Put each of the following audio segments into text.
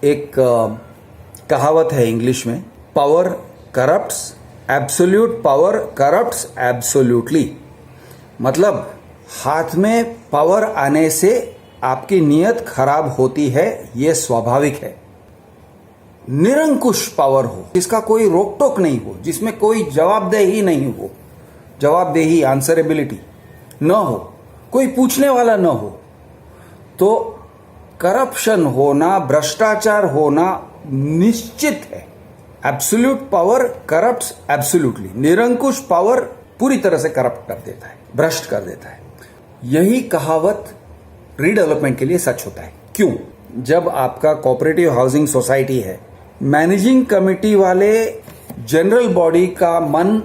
एक कहावत है इंग्लिश में, power corrupts, absolute power corrupts absolutely. मतलब हाथ में पावर आने से आपकी नीयत खराब होती है, यह स्वाभाविक है। निरंकुश पावर हो, जिसका कोई रोक टोक नहीं हो, जिसमें कोई जवाबदेही नहीं हो, जवाबदेही आंसरेबिलिटी न हो, कोई पूछने वाला न हो, तो करप्शन होना, भ्रष्टाचार होना निश्चित है। Absolute power corrupts absolutely. निरंकुश पावर पूरी तरह से करप्ट कर देता है, भ्रष्ट कर देता है। यही कहावत रीडेवलपमेंट के लिए सच होता है। क्यों? जब आपका कोऑपरेटिव हाउसिंग सोसाइटी है, मैनेजिंग कमेटी वाले जनरल बॉडी का मन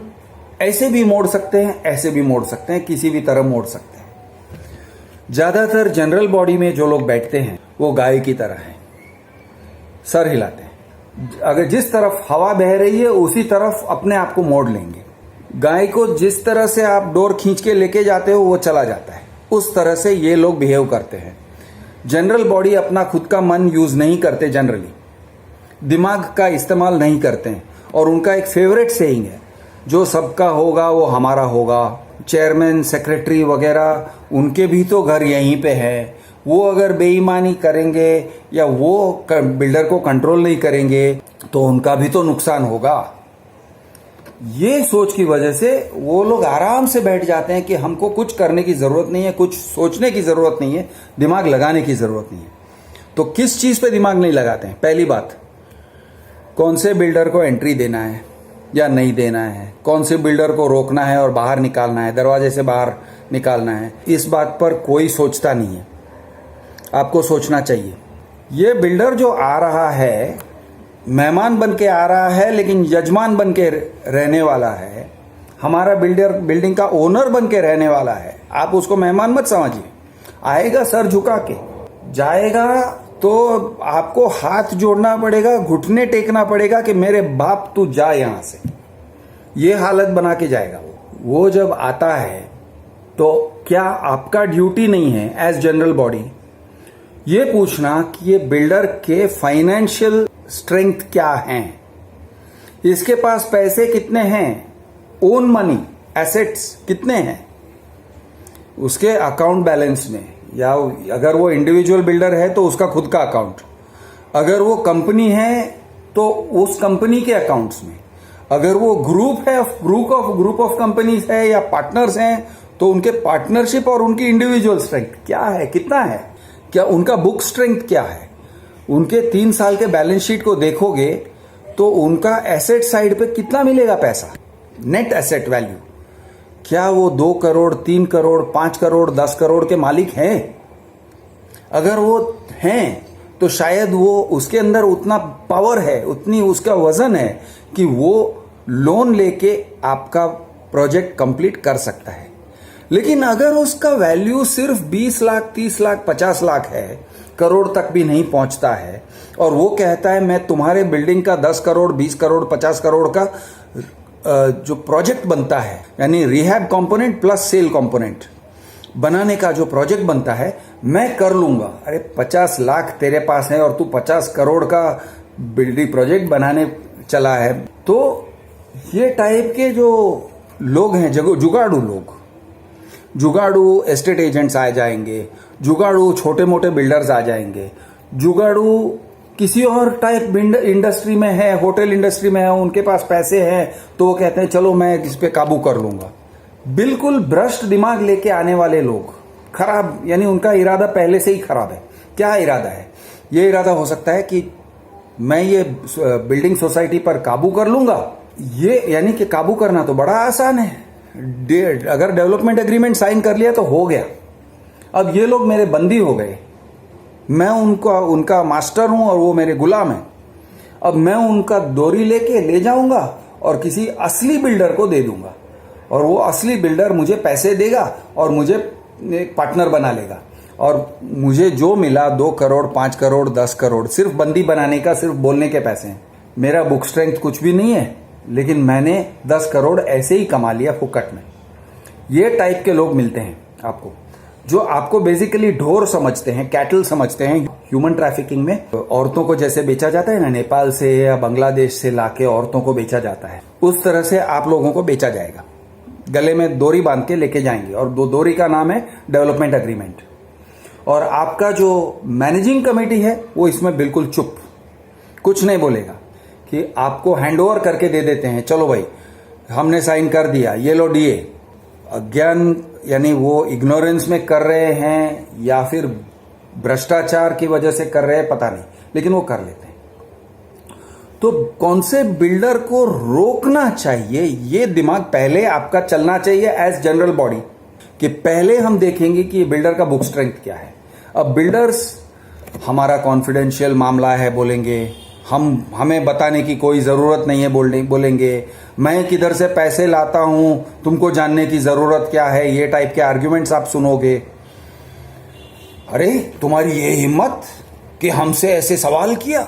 ऐसे भी मोड़ सकते हैं, ऐसे भी मोड़ सकते हैं, किसी भी तरह मोड़ सकते हैं। ज्यादातर जनरल बॉडी में जो लोग बैठते हैं वो गाय की तरह हैं, सर हिलाते हैं। अगर जिस तरफ हवा बह रही है उसी तरफ अपने आप को मोड़ लेंगे। गाय को जिस तरह से आप डोर खींच के लेके जाते हो वो चला जाता है, उस तरह से ये लोग बिहेव करते हैं। जनरल बॉडी अपना खुद का मन यूज नहीं करते, जनरली दिमाग का इस्तेमाल नहीं करते हैं। और उनका एक फेवरेट सेइंग है, जो सबका होगा वो हमारा होगा। चेयरमैन, सेक्रेटरी वगैरह, उनके भी तो घर यहीं पे है। वो अगर बेईमानी करेंगे या वो बिल्डर को कंट्रोल नहीं करेंगे तो उनका भी तो नुकसान होगा। ये सोच की वजह से वो लोग आराम से बैठ जाते हैं कि हमको कुछ करने की जरूरत नहीं है, कुछ सोचने की जरूरत नहीं है, दिमाग लगाने की जरूरत नहीं है। तो किस चीज पे दिमाग नहीं लगाते हैं? पहली बात, कौन से बिल्डर को एंट्री देना है या नहीं देना है, कौन से बिल्डर को रोकना है और बाहर निकालना है, दरवाजे से बाहर निकालना है, इस बात पर कोई सोचता नहीं है। आपको सोचना चाहिए। ये बिल्डर जो आ रहा है, मेहमान बन के आ रहा है, लेकिन यजमान बन के रहने वाला है। हमारा बिल्डिंग का ओनर बन के रहने वाला है। आप उसको मेहमान मत समझिए। आएगा सर झुका के जाएगा तो आपको हाथ जोड़ना पड़ेगा, घुटने टेकना पड़ेगा कि मेरे बाप तू जा यहां से। ये हालत बना के जाएगा वो जब आता है। तो क्या आपका ड्यूटी नहीं है एज जनरल बॉडी ये पूछना कि ये बिल्डर के फाइनेंशियल स्ट्रेंथ क्या है, इसके पास पैसे कितने हैं, ओन मनी, एसेट्स कितने हैं उसके अकाउंट बैलेंस में, या अगर वो इंडिविजुअल बिल्डर है तो उसका खुद का अकाउंट, अगर वो कंपनी है तो उस कंपनी के अकाउंट्स में, अगर वो ग्रुप है, ग्रुप ऑफ कंपनीज है या पार्टनर्स हैं तो उनके पार्टनरशिप और उनकी इंडिविजुअल स्ट्रेंथ क्या है, कितना है, क्या उनका बुक स्ट्रेंथ क्या है। उनके 3 साल के बैलेंस शीट को देखोगे तो उनका एसेट साइड पे कितना मिलेगा पैसा, नेट एसेट वैल्यू। क्या वो 2 करोड़, 3 करोड़, 5 करोड़, 10 करोड़ के मालिक हैं? अगर वो हैं तो शायद वो उसके अंदर उतना पावर है, उतनी उसका वजन है कि वो लोन लेके आपका प्रोजेक्ट कंप्लीट कर सकता है। लेकिन अगर उसका वैल्यू सिर्फ 20 लाख, 30 लाख, 50 लाख है, करोड़ तक भी नहीं पहुंचता है, और वो कहता है मैं तुम्हारे बिल्डिंग का 10 करोड़, 20 करोड़, 50 करोड़ का जो प्रोजेक्ट बनता है, यानी rehab component plus cell component बनाने का जो प्रोजेक्ट बनता है, मैं कर लूंगा। अरे 50 लाख तेरे पास है और तू 50 करोड़ का बिल्डिंग प्रोजेक्ट बनाने चला है। तो ये टाइप के जो लोग हैं, जुगाड़ू लोग, जुगाड़ू एस्टेट एजेंट्स आ जाएंगे, जुगाड़ू छोटे मोटे बिल्डर्स आ जाएंगे, जुगाड़ू किसी और टाइप इंडस्ट्री में है, होटल इंडस्ट्री में है, उनके पास पैसे हैं तो वो कहते हैं चलो मैं इस पे काबू कर लूंगा। बिल्कुल भ्रष्ट दिमाग लेके आने वाले लोग, खराब, यानी उनका इरादा पहले से ही खराब है। क्या इरादा है? ये इरादा हो सकता है कि मैं ये बिल्डिंग सोसाइटी पर काबू कर लूंगा। ये यानी कि काबू करना तो बड़ा आसान है, अगर डेवलपमेंट एग्रीमेंट साइन कर लिया तो हो गया। अब ये लोग मेरे बंदी हो गए, मैं उनका मास्टर हूं और वो मेरे गुलाम हैं। अब मैं उनका डोरी लेके ले जाऊंगा और किसी असली बिल्डर को दे दूंगा, और वो असली बिल्डर मुझे पैसे देगा और मुझे एक पार्टनर बना लेगा, और मुझे जो मिला 2 करोड़, 5 करोड़, 10 करोड़ सिर्फ बंदी बनाने का, सिर्फ बोलने के पैसे हैं। मेरा बुक स्ट्रेंथ कुछ भी नहीं है, लेकिन मैंने 10 करोड़ ऐसे ही कमा लिया फुकट में। ये टाइप के लोग मिलते हैं आपको। जो आपको बेसिकली ढोर समझते हैं, कैटल समझते हैं। ह्यूमन ट्रैफिकिंग में औरतों को जैसे बेचा जाता है ना, नेपाल से या बांग्लादेश से लाके औरतों को बेचा जाता है, उस तरह से आप लोगों को बेचा जाएगा। गले में डोरी बांध के लेके जाएंगे और डोरी का नाम है डेवलपमेंट एग्रीमेंट। और आपका जो मैनेजिंग कमेटी है वो इसमें बिल्कुल चुप, कुछ नहीं बोलेगा कि आपको हैंडओवर करके दे देते हैं, चलो भाई हमने साइन कर दिया, ये लो डीए। अज्ञान यानी वो इग्नोरेंस में कर रहे हैं या फिर भ्रष्टाचार की वजह से कर रहे हैं पता नहीं, लेकिन वो कर लेते हैं। तो कौन से बिल्डर को रोकना चाहिए, ये दिमाग पहले आपका चलना चाहिए एज जनरल बॉडी, कि पहले हम देखेंगे कि ये बिल्डर का बुक स्ट्रेंथ क्या है। अब बिल्डर्स हमारा कॉन्फिडेंशियल मामला है बोलेंगे, हमें बताने की कोई जरूरत नहीं है बोलेंगे, मैं किधर से पैसे लाता हूं, तुमको जानने की जरूरत क्या है, ये टाइप के आर्ग्यूमेंट्स आप सुनोगे। अरे तुम्हारी ये हिम्मत कि हमसे ऐसे सवाल किया,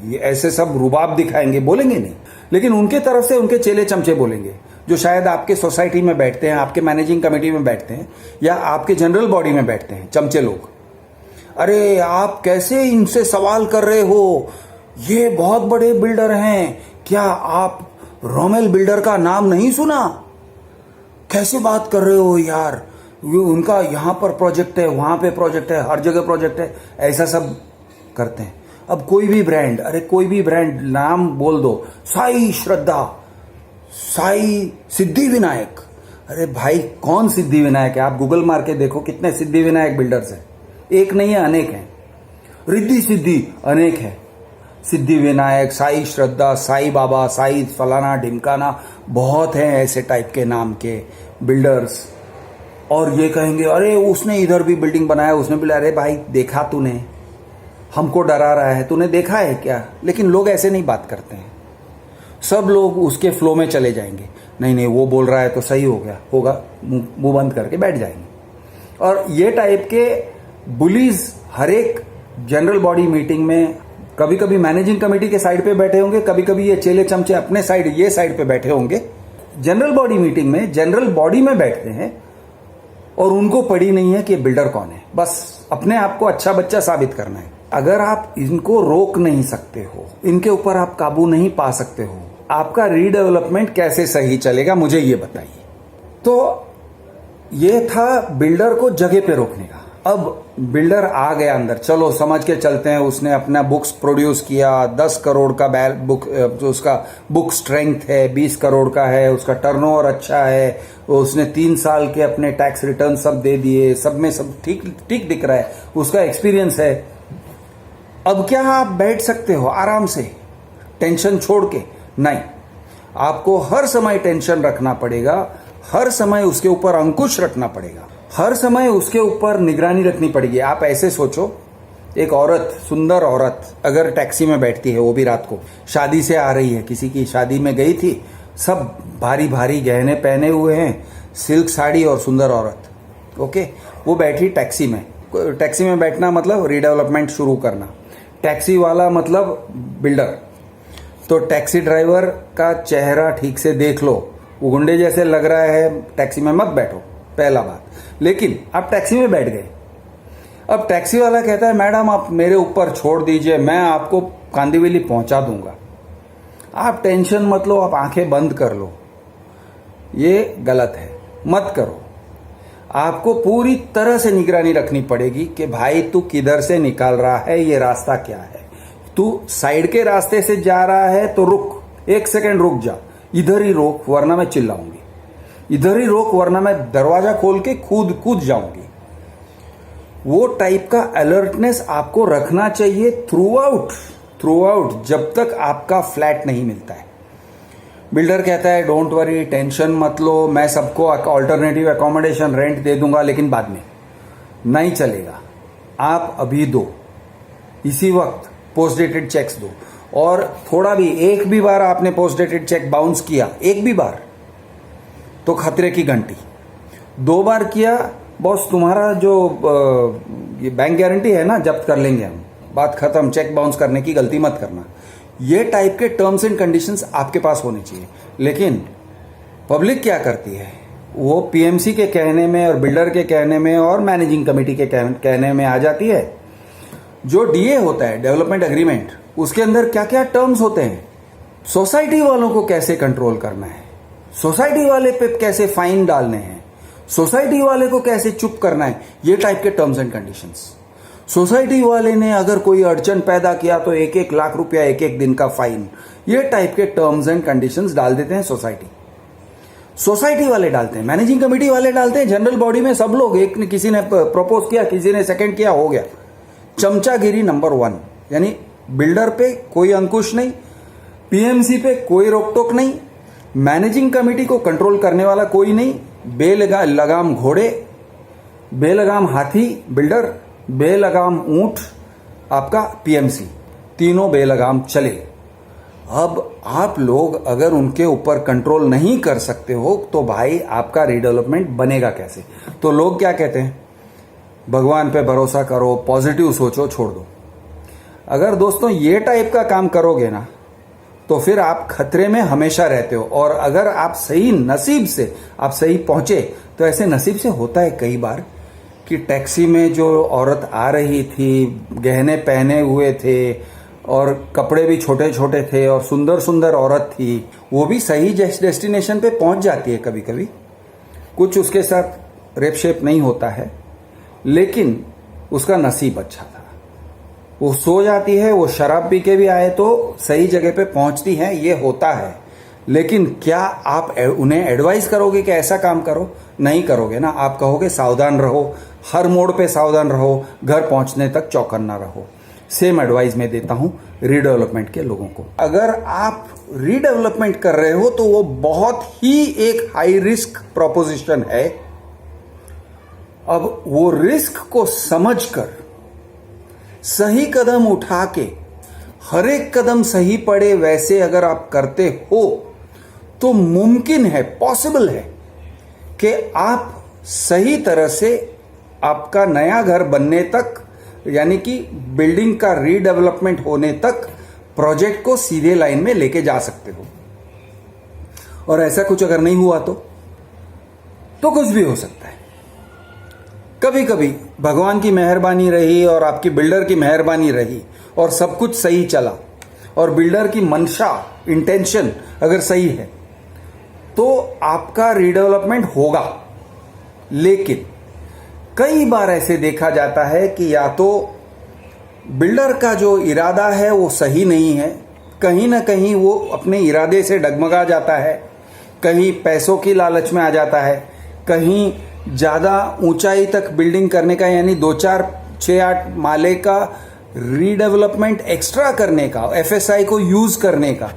ये ऐसे सब रुबाब दिखाएंगे, बोलेंगे नहीं। लेकिन उनके तरफ से उनके चेले चमचे बोलेंगे, जो शायद आपके सोसाइटी में बैठते हैं, आपके मैनेजिंग कमेटी में बैठते हैं या आपके जनरल बॉडी में बैठते हैं, चमचे लोग। अरे आप कैसे इनसे सवाल कर रहे हो, ये बहुत बड़े बिल्डर हैं, क्या आप रोमेल बिल्डर का नाम नहीं सुना, कैसे बात कर रहे हो यार, उनका यहां पर प्रोजेक्ट है, वहां पे प्रोजेक्ट है, हर जगह प्रोजेक्ट है, ऐसा सब करते हैं। अब कोई भी ब्रांड, अरे कोई भी ब्रांड नाम बोल दो, साई श्रद्धा, साई सिद्धि विनायक। अरे भाई कौन सिद्धि विनायक है, आप गूगल मार के देखो कितने सिद्धि विनायक बिल्डर्स हैं, एक नहीं है अनेक हैं। रिद्धि सिद्धि अनेक है, सिद्धि विनायक, साई श्रद्धा, साई बाबा, साई फलाना ढिमकाना, बहुत हैं ऐसे टाइप के नाम के बिल्डर्स। और ये कहेंगे अरे उसने इधर भी बिल्डिंग बनाया, उसने बोला अरे भाई देखा तूने, हमको डरा रहा है, तूने देखा है क्या। लेकिन लोग ऐसे नहीं बात करते हैं, सब लोग उसके फ्लो में चले जाएंगे, नहीं नहीं वो बोल रहा है तो सही हो गया होगा, मुंह बंद करके बैठ जाएंगे। और ये टाइप के बुलीज हर एक जनरल बॉडी मीटिंग में, कभी कभी मैनेजिंग कमेटी के साइड पे बैठे होंगे, कभी कभी ये चेले चमचे अपने साइड, ये साइड पे बैठे होंगे। जनरल बॉडी मीटिंग में जनरल बॉडी में बैठते हैं और उनको पड़ी नहीं है कि बिल्डर कौन है, बस अपने आप को अच्छा बच्चा साबित करना है। अगर आप इनको रोक नहीं सकते हो, इनके ऊपर आप काबू नहीं पा सकते हो, आपका रीडेवलपमेंट कैसे सही चलेगा, मुझे ये बताइए। तो ये था बिल्डर को जगह पे रोकने का। अब बिल्डर आ गया अंदर, चलो समझ के चलते हैं, उसने अपना बुक्स प्रोड्यूस किया, 10 करोड़ का बुक, जो उसका बुक स्ट्रेंथ है 20 करोड़ का है, उसका टर्नओवर अच्छा है, उसने 3 साल के अपने टैक्स रिटर्न सब दे दिए, सब में सब ठीक ठीक दिख रहा है, उसका एक्सपीरियंस है। अब क्या आप बैठ सकते हो आराम से टेंशन छोड़ के? नहीं, आपको हर समय टेंशन रखना पड़ेगा, हर समय उसके ऊपर अंकुश रखना पड़ेगा, हर समय उसके ऊपर निगरानी रखनी पड़ेगी। आप ऐसे सोचो, एक औरत, सुंदर औरत अगर टैक्सी में बैठती है, वो भी रात को, शादी से आ रही है, किसी की शादी में गई थी, सब भारी भारी गहने पहने हुए हैं, सिल्क साड़ी और सुंदर औरत, ओके, वो बैठी टैक्सी में। टैक्सी में बैठना मतलब रीडेवलपमेंट शुरू करना, टैक्सी वाला मतलब बिल्डर। तो टैक्सी ड्राइवर का चेहरा ठीक से देख लो, वो गुंडे जैसे लग रहा है, टैक्सी में मत बैठो, पहला बात। लेकिन आप टैक्सी में बैठ गए, अब टैक्सी वाला कहता है मैडम आप मेरे ऊपर छोड़ दीजिए, मैं आपको कांदिवली पहुंचा दूंगा, आप टेंशन मत लो, आप आंखें बंद कर लो। ये गलत है, मत करो। आपको पूरी तरह से निगरानी रखनी पड़ेगी कि भाई तू किधर से निकाल रहा है, ये रास्ता क्या है, तू साइड के रास्ते से जा रहा है तो रुक, 1 सेकंड रुक जा, इधर ही रोक वरना मैं चिल्लाऊंगी, इधर ही रोक वरना मैं दरवाजा खोल के कूद जाऊंगी। वो टाइप का अलर्टनेस आपको रखना चाहिए थ्रू आउट, जब तक आपका फ्लैट नहीं मिलता है। बिल्डर कहता है डोंट वरी, टेंशन मत लो, मैं सबको ऑल्टरनेटिव अकोमोडेशन रेंट दे दूंगा, लेकिन बाद में नहीं चलेगा। आप अभी दो, इसी वक्त पोस्ट डेटेड चेक्स दो। और थोड़ा भी, एक भी बार आपने पोस्ट डेटेड चेक बाउंस किया, एक भी बार, तो खतरे की घंटी। 2 बार किया, बॉस तुम्हारा जो ये बैंक गारंटी है ना, जब्त कर लेंगे हम, बात खत्म, चेक बाउंस करने की गलती मत करना। ये टाइप के टर्म्स एंड कंडीशंस आपके पास होने चाहिए। लेकिन पब्लिक क्या करती है, वो पीएमसी के कहने में और बिल्डर के कहने में और मैनेजिंग कमेटी के कहने में आ जाती है। जो डीए होता है, डेवलपमेंट एग्रीमेंट, उसके अंदर क्या क्या टर्म्स होते हैं, सोसाइटी वालों को कैसे कंट्रोल करना है, सोसाइटी वाले पे कैसे फाइन डालने हैं, सोसाइटी वाले को कैसे चुप करना है, ये टाइप के टर्म्स एंड कंडीशंस। सोसाइटी वाले ने अगर कोई अड़चन पैदा किया तो 1-1 लाख रुपया 1-1 दिन का फाइन, ये टाइप के टर्म्स एंड कंडीशंस डाल देते हैं सोसाइटी वाले डालते हैं, मैनेजिंग कमेटी वाले डालते हैं, जनरल बॉडी में सब लोग, एक ने किसी ने प्रपोज किया, किसी ने सेकंड किया, हो गया। चमचागिरी नंबर 1, यानी बिल्डर पे कोई अंकुश नहीं, पीएमसी पे कोई रोक टोक नहीं, मैनेजिंग कमेटी को कंट्रोल करने वाला कोई नहीं, बेलगाम घोड़े, बेलगाम हाथी बिल्डर, बेलगाम ऊंट आपका पीएमसी, तीनों बेलगाम चले। अब आप लोग अगर उनके ऊपर कंट्रोल नहीं कर सकते हो तो भाई आपका रीडेवलपमेंट बनेगा कैसे? तो लोग क्या कहते हैं, भगवान पे भरोसा करो, पॉजिटिव सोचो, छोड़ दो। अगर दोस्तों ये टाइप का काम करोगे ना तो फिर आप खतरे में हमेशा रहते हो। और अगर आप सही नसीब से आप सही पहुंचे तो ऐसे नसीब से होता है कई बार कि टैक्सी में जो औरत आ रही थी, गहने पहने हुए थे और कपड़े भी छोटे छोटे थे और सुंदर सुंदर औरत थी, वो भी सही डेस्टिनेशन पे पहुंच जाती है कभी कभी। कुछ उसके साथ रेप शेप नहीं होता है, लेकिन उसका नसीब अच्छा था। वो सो जाती है, वो शराब पी के भी आए तो सही जगह पे पहुंचती है, ये होता है। लेकिन क्या आप उन्हें एडवाइस करोगे कि ऐसा काम करो? नहीं करोगे ना। आप कहोगे सावधान रहो, हर मोड़ पे सावधान रहो, घर पहुंचने तक चौकन्ना रहो। सेम एडवाइस मैं देता हूं रीडेवलपमेंट के लोगों को। अगर आप रीडेवलपमेंट कर रहे हो तो वो बहुत ही एक हाई रिस्क प्रोपोजिशन है। अब वो रिस्क को समझकर सही कदम उठा के, हर एक कदम सही पड़े वैसे अगर आप करते हो तो मुमकिन है, पॉसिबल है कि आप सही तरह से आपका नया घर बनने तक, यानी कि बिल्डिंग का रीडेवलपमेंट होने तक प्रोजेक्ट को सीधे लाइन में लेके जा सकते हो। और ऐसा कुछ अगर नहीं हुआ तो कुछ भी हो सकता है। कभी कभी भगवान की मेहरबानी रही और आपकी बिल्डर की मेहरबानी रही और सब कुछ सही चला और बिल्डर की मंशा, इंटेंशन अगर सही है तो आपका रीडेवलपमेंट होगा। लेकिन कई बार ऐसे देखा जाता है कि या तो बिल्डर का जो इरादा है वो सही नहीं है, कहीं ना कहीं वो अपने इरादे से डगमगा जाता है, कहीं पैसों की लालच में आ जाता है, कहीं ज़्यादा ऊंचाई तक बिल्डिंग करने का, यानी 2-4-6-8 माले का रीडेवलपमेंट एक्स्ट्रा करने का, एफएसआई को यूज करने का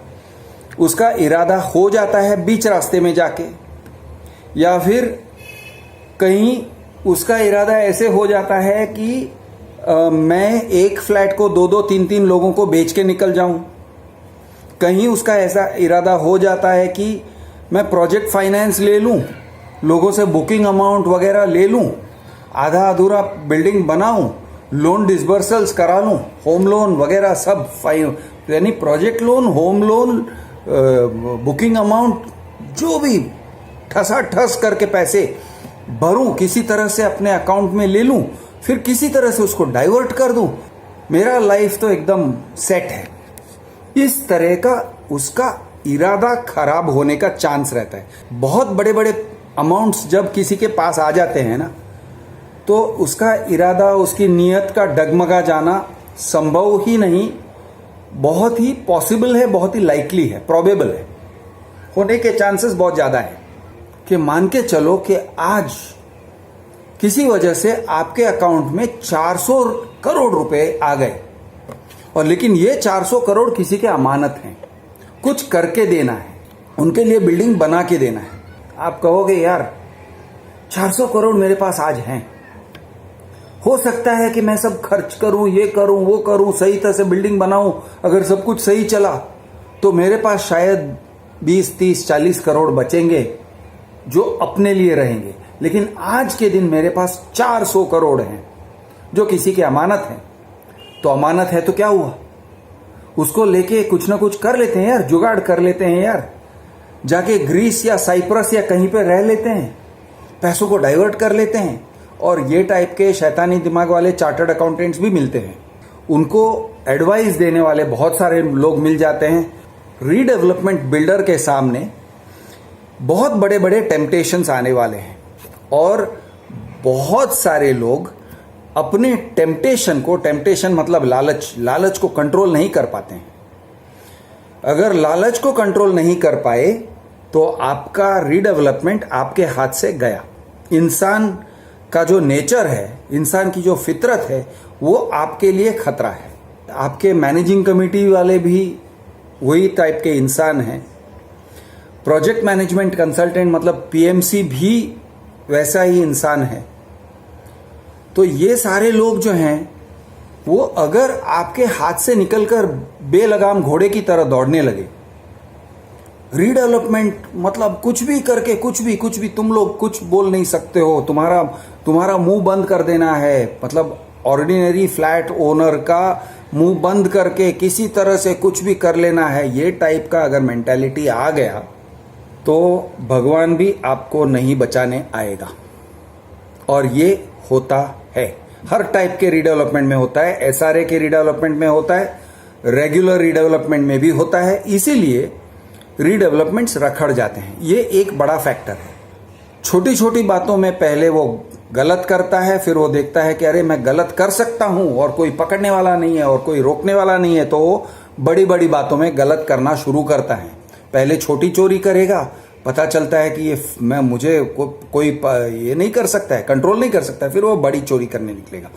उसका इरादा हो जाता है बीच रास्ते में जाके, या फिर कहीं उसका इरादा ऐसे हो जाता है कि मैं एक फ्लैट को 2-2, 3-3 लोगों को बेच के निकल जाऊं। कहीं उसका ऐसा इरादा हो जाता है कि मैं प्रोजेक्ट फाइनेंस ले लूं, लोगों से बुकिंग अमाउंट वगैरह ले लूं, आधा अधूरा बिल्डिंग बनाऊं, लोन डिसबर्सल्स करा लूं, होम लोन वगैरह सब फाइन, यानी project loan, home loan, booking amount, जो भी ठसा ठस करके पैसे भरूं, किसी तरह से अपने अकाउंट में ले लूं, फिर किसी तरह से उसको डाइवर्ट कर दूं, मेरा लाइफ तो एकदम सेट है। इस तरह का उसका इरादा खराब होने का चांस रहता है। बहुत बड़े बड़े अमाउंट्स जब किसी के पास आ जाते हैं ना, तो उसका इरादा, उसकी नीयत का डगमगा जाना संभव ही नहीं, बहुत ही पॉसिबल है, बहुत ही लाइकली है, प्रोबेबल है, होने के चांसेस बहुत ज़्यादा है। कि मान के चलो कि आज किसी वजह से आपके अकाउंट में 400 करोड़ रुपए आ गए, और लेकिन ये 400 करोड़ किसी के अमानत हैं, कुछ करके देना है, उनके लिए बिल्डिंग बना के देना है। आप कहोगे यार 400 करोड़ मेरे पास आज हैं, हो सकता है कि मैं सब खर्च करूं, ये करूं, वो करूं, सही तरह से बिल्डिंग बनाऊं, अगर सब कुछ सही चला तो मेरे पास शायद 20, 30, 40 करोड़ बचेंगे जो अपने लिए रहेंगे। लेकिन आज के दिन मेरे पास 400 करोड़ हैं जो किसी की अमानत है। तो अमानत है तो क्या हुआ, उसको लेके कुछ ना कुछ कर लेते हैं यार, जुगाड़ कर लेते हैं यार, जाके ग्रीस या साइप्रस या कहीं पे रह लेते हैं, पैसों को डाइवर्ट कर लेते हैं। और ये टाइप के शैतानी दिमाग वाले चार्टर्ड अकाउंटेंट्स भी मिलते हैं, उनको एडवाइस देने वाले बहुत सारे लोग मिल जाते हैं। रीडेवलपमेंट बिल्डर के सामने बहुत बड़े बड़े टेम्पटेशंस आने वाले हैं और बहुत सारे लोग अपने टेम्पटेशन मतलब लालच को कंट्रोल नहीं कर पाते हैं। अगर लालच को कंट्रोल नहीं कर पाए तो आपका रीडेवलपमेंट आपके हाथ से गया। इंसान का जो नेचर है, इंसान की जो फितरत है, वो आपके लिए खतरा है। आपके मैनेजिंग कमेटी वाले भी वही टाइप के इंसान हैं। प्रोजेक्ट मैनेजमेंट कंसल्टेंट मतलब पीएमसी भी वैसा ही इंसान है। तो ये सारे लोग जो हैं वो अगर आपके हाथ से निकलकर बेलगाम घोड़े की तरह दौड़ने लगे, रीडेवलपमेंट मतलब कुछ भी करके कुछ भी तुम लोग कुछ बोल नहीं सकते हो, तुम्हारा मुंह बंद कर देना है, मतलब ऑर्डिनरी फ्लैट ओनर का मुंह बंद करके किसी तरह से कुछ भी कर लेना है, ये टाइप का अगर मेंटालिटी आ गया तो भगवान भी आपको नहीं बचाने आएगा। और ये होता है, हर टाइप के रीडेवलपमेंट में होता है, एसआरए के रीडेवलपमेंट में होता है, रेगुलर रीडेवलपमेंट में भी होता है। इसीलिए रीडेवलपमेंट्स रखड़ जाते हैं। ये एक बड़ा फैक्टर है। छोटी छोटी बातों में पहले वो गलत करता है, फिर वो देखता है कि अरे मैं गलत कर सकता हूं और कोई पकड़ने वाला नहीं है और कोई रोकने वाला नहीं है, तो वो बड़ी बड़ी बातों में गलत करना शुरू करता है। पहले छोटी चोरी करेगा, पता चलता है कि ये मुझे कोई ये नहीं कर सकता है, कंट्रोल नहीं कर सकता है, फिर वो बड़ी चोरी करने निकलेगा।